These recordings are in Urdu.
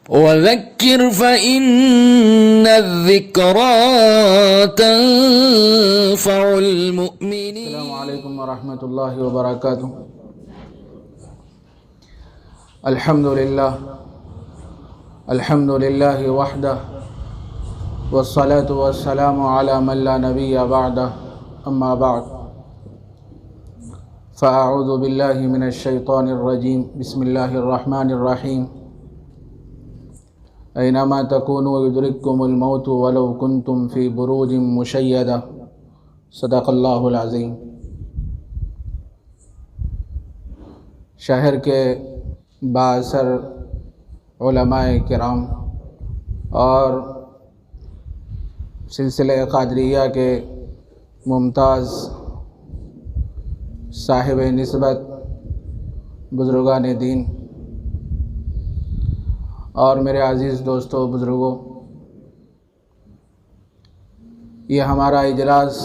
وذكر فإن الذكرى تنفع المؤمنين. السلام علیکم ورحمۃ اللہ وبرکاتہ. الحمد للہ وحدہ والصلاة والسلام علی من لا نبی بعدہ. اما بعد فاعوذ باللہ من الشیطان الرجیم. بسم اللہ الرحمن الرحیم. اینما تکونوا یدرککم الموت ولو کنتم فی بروج مشیدہ. صدق اللہ العظیم. شہر کے بااثر علماء کرام اور سلسلہ قادریہ کے ممتاز صاحب نسبت بزرگان دین اور میرے عزیز دوستوں بزرگوں، یہ ہمارا اجلاس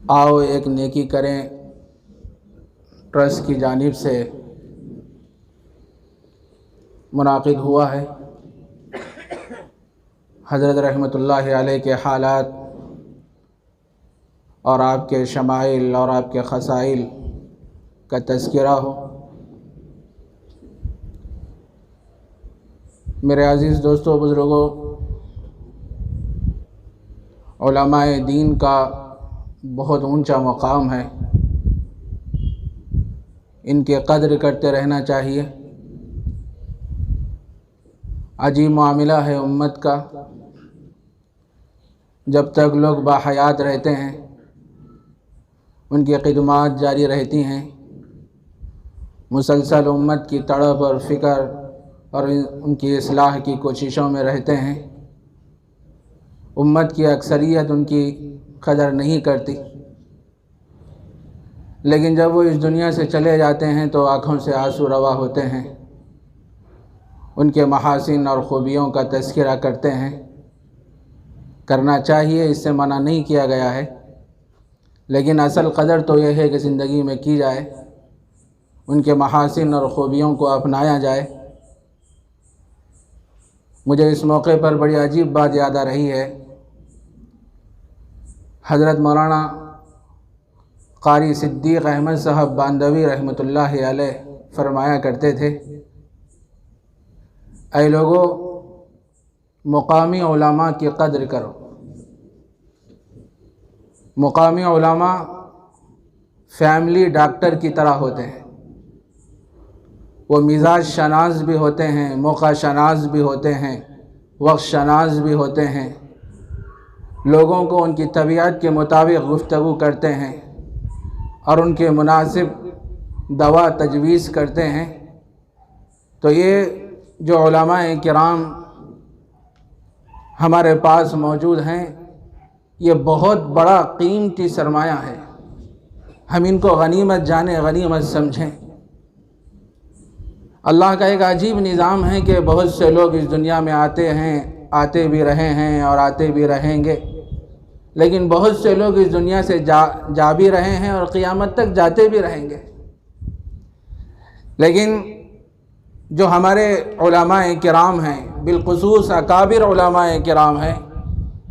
آؤ ایک نیکی کریں ٹرسٹ کی جانب سے منعقد ہوا ہے. حضرت رحمۃ اللہ علیہ کے حالات اور آپ کے شمائل اور آپ کے خصائل کا تذکرہ ہو. میرے عزیز دوستوں بزرگوں، علماء دین کا بہت اونچا مقام ہے، ان کے قدر کرتے رہنا چاہیے. عجیب معاملہ ہے امت کا، جب تک لوگ باحیات رہتے ہیں ان کی خدمات جاری رہتی ہیں، مسلسل امت کی تڑپ اور فکر اور ان کی اصلاح کی کوششوں میں رہتے ہیں. امت کی اکثریت ان کی قدر نہیں کرتی، لیکن جب وہ اس دنیا سے چلے جاتے ہیں تو آنکھوں سے آنسو روا ہوتے ہیں، ان کے محاسن اور خوبیوں کا تذکرہ کرتے ہیں. کرنا چاہیے، اس سے منع نہیں کیا گیا ہے، لیکن اصل قدر تو یہ ہے کہ زندگی میں کی جائے، ان کے محاسن اور خوبیوں کو اپنایا جائے. مجھے اس موقع پر بڑی عجیب بات یاد آ رہی ہے. حضرت مولانا قاری صدیق احمد صاحب باندھوی رحمۃ اللہ علیہ فرمایا کرتے تھے، اے لوگو مقامی علماء کی قدر کرو. مقامی علماء فیملی ڈاکٹر کی طرح ہوتے ہیں. وہ مزاج شناس بھی ہوتے ہیں، موقع شناس بھی ہوتے ہیں، وقت شناس بھی ہوتے ہیں. لوگوں کو ان کی طبیعت کے مطابق گفتگو کرتے ہیں اور ان کے مناسب دوا تجویز کرتے ہیں. تو یہ جو علماء کرام ہمارے پاس موجود ہیں، یہ بہت بڑا قیمتی سرمایہ ہے. ہم ان کو غنیمت جانیں، غنیمت سمجھیں. اللہ کا ایک عجیب نظام ہے کہ بہت سے لوگ اس دنیا میں آتے ہیں، آتے بھی رہے ہیں اور آتے بھی رہیں گے، لیکن بہت سے لوگ اس دنیا سے جا بھی رہے ہیں اور قیامت تک جاتے بھی رہیں گے. لیکن جو ہمارے علماء کرام ہیں، بالخصوص اکابر علماء کرام ہیں،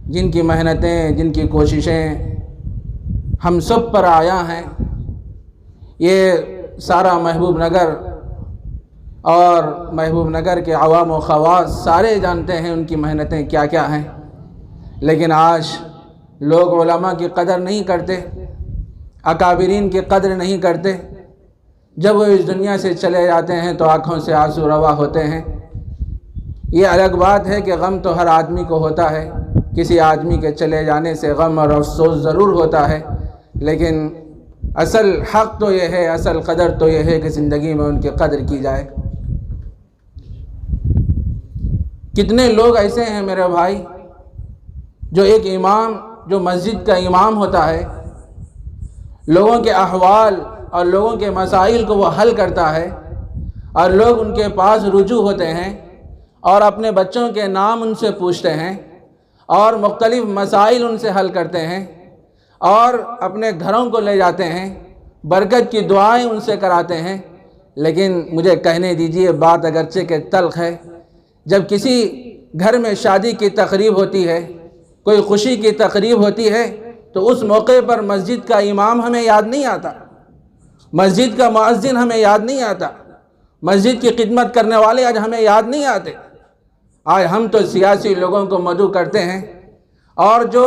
جن کی محنتیں، جن کی کوششیں ہم سب پر آیا ہیں، یہ سارا محبوب نگر اور محبوب نگر کے عوام و خواص سارے جانتے ہیں ان کی محنتیں کیا کیا ہیں. لیکن آج لوگ علماء کی قدر نہیں کرتے، اکابرین کی قدر نہیں کرتے. جب وہ اس دنیا سے چلے جاتے ہیں تو آنکھوں سے آنسو روا ہوتے ہیں. یہ الگ بات ہے کہ غم تو ہر آدمی کو ہوتا ہے، کسی آدمی کے چلے جانے سے غم اور افسوس ضرور ہوتا ہے، لیکن اصل حق تو یہ ہے، اصل قدر تو یہ ہے کہ زندگی میں ان کی قدر کی جائے. کتنے لوگ ایسے ہیں میرے بھائی، جو ایک امام جو مسجد کا امام ہوتا ہے، لوگوں کے احوال اور لوگوں کے مسائل کو وہ حل کرتا ہے، اور لوگ ان کے پاس رجوع ہوتے ہیں اور اپنے بچوں کے نام ان سے پوچھتے ہیں اور مختلف مسائل ان سے حل کرتے ہیں اور اپنے گھروں کو لے جاتے ہیں، برکت کی دعائیں ان سے کراتے ہیں. لیکن مجھے کہنے دیجئے بات اگرچہ کہ تلخ ہے، جب کسی گھر میں شادی کی تقریب ہوتی ہے، کوئی خوشی کی تقریب ہوتی ہے، تو اس موقع پر مسجد کا امام ہمیں یاد نہیں آتا، مسجد کا مؤذن ہمیں یاد نہیں آتا، مسجد کی خدمت کرنے والے آج ہمیں یاد نہیں آتے۔ آج ہم تو سیاسی لوگوں کو مدعو کرتے ہیں، اور جو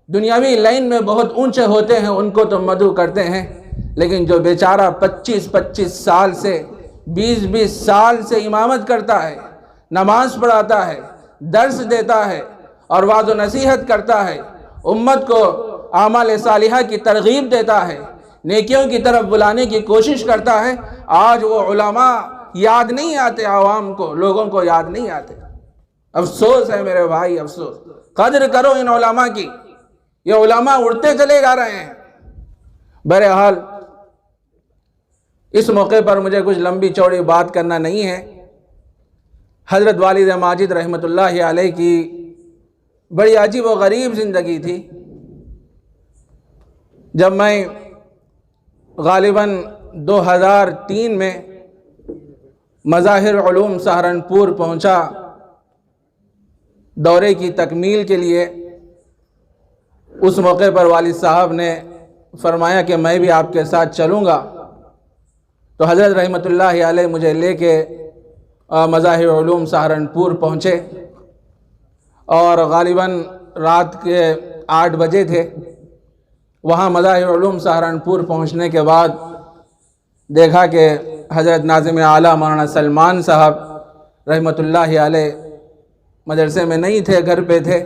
دنیاوی لائن میں بہت اونچے ہوتے ہیں ان کو تو مدعو کرتے ہیں، لیکن جو بیچارہ 25 سال سے 20 سال سے امامت کرتا ہے، نماز پڑھاتا ہے، درس دیتا ہے اور وعظ و نصیحت کرتا ہے، امت کو اعمال صالحہ کی ترغیب دیتا ہے، نیکیوں کی طرف بلانے کی کوشش کرتا ہے، آج وہ علماء یاد نہیں آتے، عوام کو، لوگوں کو یاد نہیں آتے۔ افسوس ہے میرے بھائی، افسوس۔ قدر کرو ان علماء کی، یہ علماء اڑتے چلے جا رہے ہیں۔ بہرحال اس موقع پر مجھے کچھ لمبی چوڑی بات کرنا نہیں ہے۔ حضرت والد ماجد رحمۃ اللہ علیہ کی بڑی عجیب و غریب زندگی تھی۔ جب میں غالباً 2003 میں مظاہر علوم سہارنپور پہنچا دورے کی تکمیل کے لیے، اس موقع پر والد صاحب نے فرمایا کہ میں بھی آپ کے ساتھ چلوں گا، تو حضرت رحمۃ اللہ علیہ مجھے لے کے مظاہر علوم سہارنپور پہنچے، اور غالباً رات کے 8 بجے تھے۔ وہاں مظاہر علوم سہارنپور پہنچنے کے بعد دیکھا کہ حضرت ناظم اعلیٰ مولانا سلمان صاحب رحمۃ اللہ علیہ مدرسے میں نہیں تھے، گھر پہ تھے،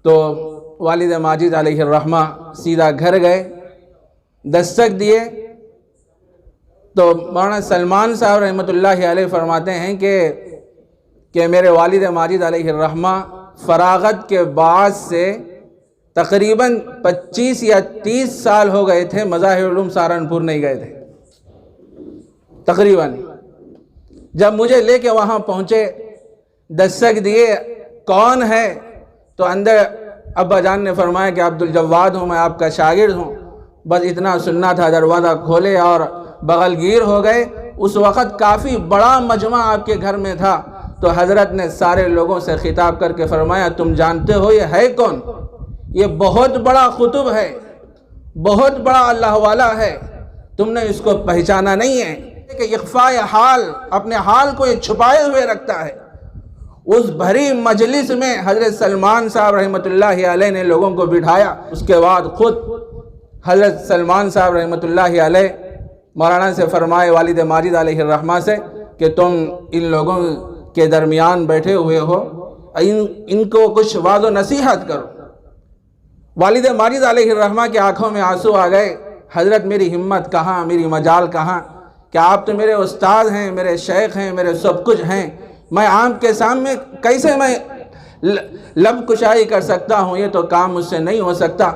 تو والد ماجد علیہ الرحمہ سیدھا گھر گئے، دستک دیے، تو مولانا سلمان صاحب رحمۃ اللہ علیہ فرماتے ہیں کہ میرے والد ماجد علیہ الرحمہ فراغت کے بعد سے تقریباً 25 یا 30 سال ہو گئے تھے مظاہر علوم سہارنپور نہیں گئے تھے تقریباً۔ جب مجھے لے کے وہاں پہنچے، دستک دیے، کون ہے؟ تو اندر ابا جان نے فرمایا کہ عبدالجواد ہوں، میں آپ کا شاگرد ہوں۔ بس اتنا سننا تھا، دروازہ کھولے اور بغل گیر ہو گئے۔ اس وقت کافی بڑا مجمع آپ کے گھر میں تھا، تو حضرت نے سارے لوگوں سے خطاب کر کے فرمایا، تم جانتے ہو یہ ہے کون؟ یہ بہت بڑا قطب ہے، بہت بڑا اللہ والا ہے، تم نے اس کو پہچانا نہیں ہے کہ اخفاء حال، اپنے حال کو یہ چھپائے ہوئے رکھتا ہے۔ اس بھری مجلس میں حضرت سلمان صاحب رحمۃ اللہ علیہ نے لوگوں کو بٹھایا۔ اس کے بعد خود حضرت سلمان صاحب رحمۃ اللہ علیہ مولانا سے فرمائے، والد ماجد علیہ الرحمہ سے، کہ تم ان لوگوں کے درمیان بیٹھے ہوئے ہو، ان کو کچھ وعظ و نصیحت کرو۔ والد ماجد علیہ الرحمہ کی آنکھوں میں آنسو آ گئے۔ حضرت میری ہمت کہاں، میری مجال کہاں، کہ آپ تو میرے استاد ہیں، میرے شیخ ہیں، میرے سب کچھ ہیں، میں آپ کے سامنے کیسے میں لب کشائی کر سکتا ہوں؟ یہ تو کام مجھ سے نہیں ہو سکتا۔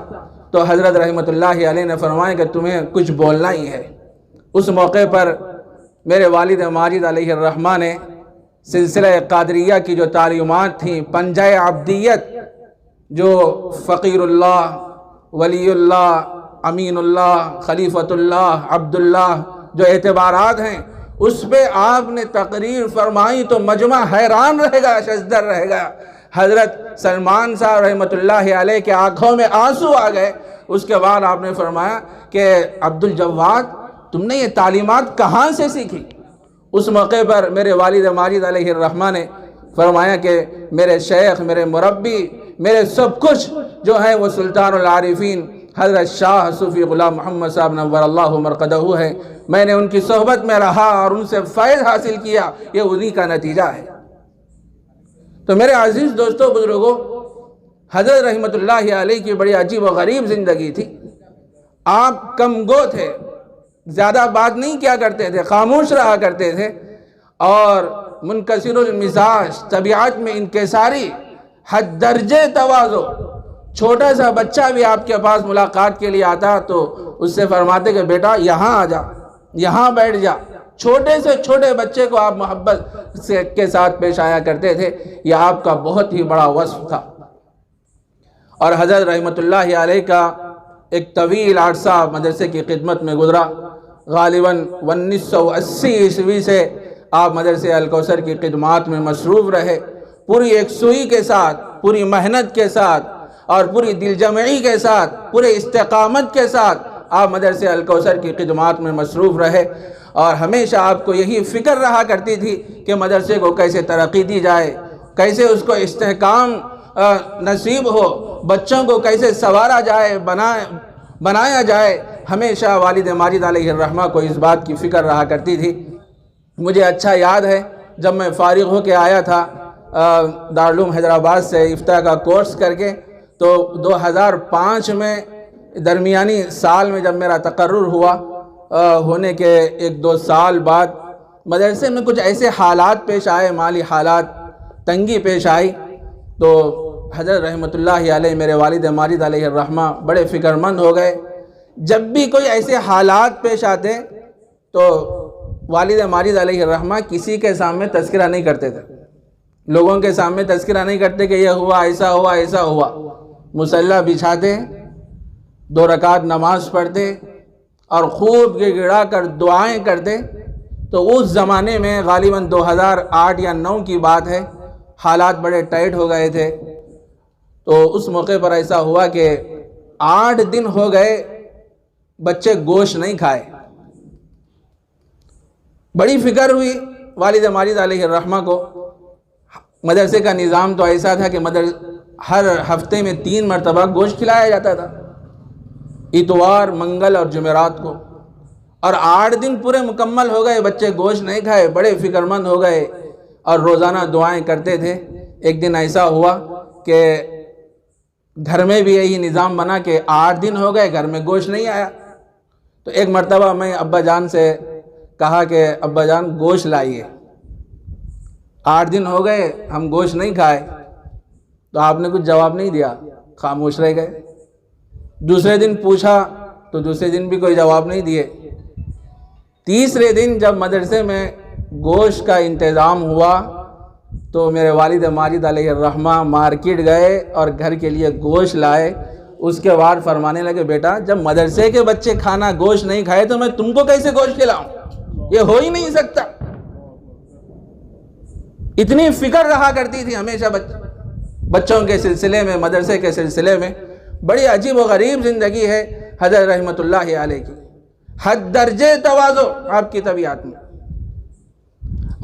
تو حضرت رحمۃ اللہ علیہ نے فرمایا کہ تمہیں کچھ بولنا ہی ہے۔ اس موقع پر میرے والد ماجد علیہ الرحمہ نے سلسلہ قادریہ کی جو تعلیمات تھیں، پنجہ عبدیت، جو فقیر اللہ، ولی اللہ، امین اللہ، خلیفۃ اللہ، عبداللہ، جو اعتبارات ہیں، اس پہ آپ نے تقریر فرمائی تو مجمع حیران رہے گا، شزدر رہے گا۔ حضرت سلمان صاحب رحمۃ اللہ علیہ کے آنکھوں میں آنسو آ گئے۔ اس کے بعد آپ نے فرمایا کہ عبدالجواد، تم نے یہ تعلیمات کہاں سے سیکھی؟ اس موقع پر میرے والد ماجد علیہ الرحمہ نے فرمایا کہ میرے شیخ، میرے مربی، میرے سب کچھ جو ہے وہ سلطان العارفین حضرت شاہ صوفی غلام محمد صاحب نور اللہ مرقدہ ہے۔ میں نے ان کی صحبت میں رہا اور ان سے فیض حاصل کیا، یہ انہی کا نتیجہ ہے۔ تو میرے عزیز دوستو، بزرگوں، حضرت رحمۃ اللہ علیہ کی بڑی عجیب و غریب زندگی تھی۔ آپ کم گو تھے، زیادہ بات نہیں کیا کرتے تھے، خاموش رہا کرتے تھے، اور منکسر المزاج، طبیعت میں انکساری، حد درجے تواضع۔ چھوٹا سا بچہ بھی آپ کے پاس ملاقات کے لیے آتا تو اس سے فرماتے کہ بیٹا یہاں آ جا، یہاں بیٹھ جا۔ چھوٹے سے چھوٹے بچے کو آپ محبت کے ساتھ پیش آیا کرتے تھے، یہ آپ کا بہت ہی بڑا وصف تھا۔ اور حضرت رحمۃ اللہ علیہ کا ایک طویل عرصہ مدرسے کی خدمت میں گزرا۔ غالباً 1980 عیسوی سے آپ مدرسہ الکوثر کی خدمات میں مصروف رہے، پوری یکسوئی کے ساتھ، پوری محنت کے ساتھ اور پوری دل جمعی کے ساتھ، پورے استقامت کے ساتھ آپ مدرسہ الکوثر کی خدمات میں مصروف رہے، اور ہمیشہ آپ کو یہی فکر رہا کرتی تھی کہ مدرسے کو کیسے ترقی دی جائے، کیسے اس کو استحکام نصیب ہو، بچوں کو کیسے سنوارا جائے، بنایا جائے۔ ہمیشہ والد ماجد علیہ الرحمہ کو اس بات کی فکر رہا کرتی تھی۔ مجھے اچھا یاد ہے جب میں فارغ ہو کے آیا تھا دارالعلوم حیدرآباد سے افتاء کا کورس کر کے، تو 2005 میں درمیانی سال میں جب میرا تقرر ہوا، ہونے کے 1-2 سال بعد مدرسے میں کچھ ایسے حالات پیش آئے، مالی حالات، تنگی پیش آئی، تو حضرت رحمۃ اللہ علیہ میرے والد ماجد علیہ الرحمہ بڑے فکر مند ہو گئے۔ جب بھی کوئی ایسے حالات پیش آتے تو والد ماجد علیہ الرحمہ کسی کے سامنے تذکرہ نہیں کرتے تھے، لوگوں کے سامنے تذکرہ نہیں کرتے کہ یہ ہوا، ایسا ہوا، ایسا ہوا۔ مصلی بچھاتے، 2 رکعت نماز پڑھتے اور خوب گڑ گڑا کر دعائیں کرتے۔ تو اس زمانے میں غالباً 2008 یا 9 کی بات ہے، حالات بڑے ٹائٹ ہو گئے تھے۔ تو اس موقع پر ایسا ہوا کہ 8 دن ہو گئے بچے گوشت نہیں کھائے۔ بڑی فکر ہوئی والد ماجد علیہ الرحمہ کو۔ مدرسے کا نظام تو ایسا تھا کہ ہر ہفتے میں 3 مرتبہ گوشت کھلایا جاتا تھا، اتوار، منگل اور جمعرات کو، اور 8 دن پورے مکمل ہو گئے، بچے گوشت نہیں کھائے، بڑے فکر مند ہو گئے اور روزانہ دعائیں کرتے تھے۔ ایک دن ایسا ہوا کہ گھر میں بھی یہی نظام بنا کہ 8 دن ہو گئے، گھر میں گوشت نہیں آیا۔ تو ایک مرتبہ میں ابا جان سے کہا کہ ابا جان گوشت لائیے، 8 دن ہو گئے ہم گوشت نہیں کھائے۔ تو آپ نے کچھ جواب نہیں دیا، خاموش رہ گئے۔ دوسرے دن پوچھا تو دوسرے دن بھی کوئی جواب نہیں دیے۔ تیسرے دن جب مدرسے میں گوشت کا انتظام ہوا تو میرے والد ماجد علیہ الرحمہ مارکیٹ گئے اور گھر کے لیے گوشت لائے۔ اس کے بعد فرمانے لگے، بیٹا جب مدرسے کے بچے کھانا گوشت نہیں کھائے تو میں تم کو کیسے گوشت کھلاؤں؟ یہ ہو ہی نہیں سکتا۔ اتنی فکر رہا کرتی تھی ہمیشہ بچوں کے سلسلے میں، مدرسے کے سلسلے میں۔ بڑی عجیب و غریب زندگی ہے حضرت رحمۃ اللہ علیہ کی، حد درجے تواضع آپ کی طبیعت میں۔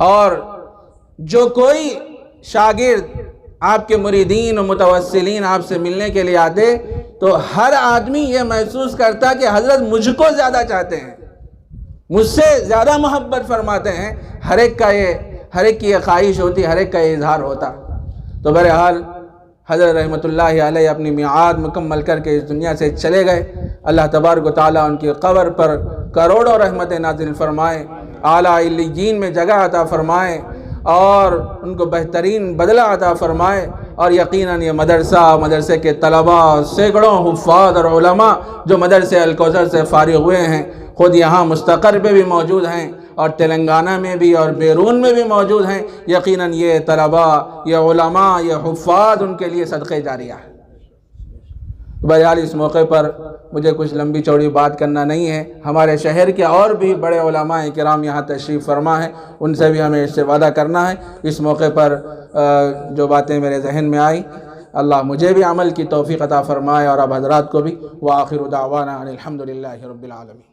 اور جو کوئی شاگرد آپ کے مریدین و متوسلین آپ سے ملنے کے لیے آتے تو ہر آدمی یہ محسوس کرتا کہ حضرت مجھ کو زیادہ چاہتے ہیں، مجھ سے زیادہ محبت فرماتے ہیں۔ ہر ایک کی یہ خواہش ہوتی، ہر ایک کا یہ اظہار ہوتا۔ تو بہرحال حضرت رحمۃ اللہ علیہ اپنی میعاد مکمل کر کے اس دنیا سے چلے گئے۔ اللہ تبارک و تعالیٰ ان کی قبر پر کروڑوں رحمتیں نازل فرمائے، اعلیٰ علیین میں جگہ عطا فرمائے اور ان کو بہترین بدلہ عطا فرمائے۔ اور یقیناً یہ مدرسے کے طلباء، سینکڑوں حفاظ اور علماء جو مدرسے الکوثر سے فارغ ہوئے ہیں، خود یہاں مستقر پہ بھی موجود ہیں اور تلنگانہ میں بھی اور بیرون میں بھی موجود ہیں۔ یقیناً یہ طلباء، یہ علماء، یہ حفاظ ان کے لیے صدقہ جاریہ ہے۔ بہرحال اس موقع پر مجھے کچھ لمبی چوڑی بات کرنا نہیں ہے۔ ہمارے شہر کے اور بھی بڑے علماء کرام یہاں تشریف فرما ہیں، ان سے بھی ہمیں استفادہ کرنا ہے۔ اس موقع پر جو باتیں میرے ذہن میں آئی، اللہ مجھے بھی عمل کی توفیق عطا فرمائے اور اب حضرات کو بھی۔ وآخر دعوانا ان الحمد للہ رب العالمین۔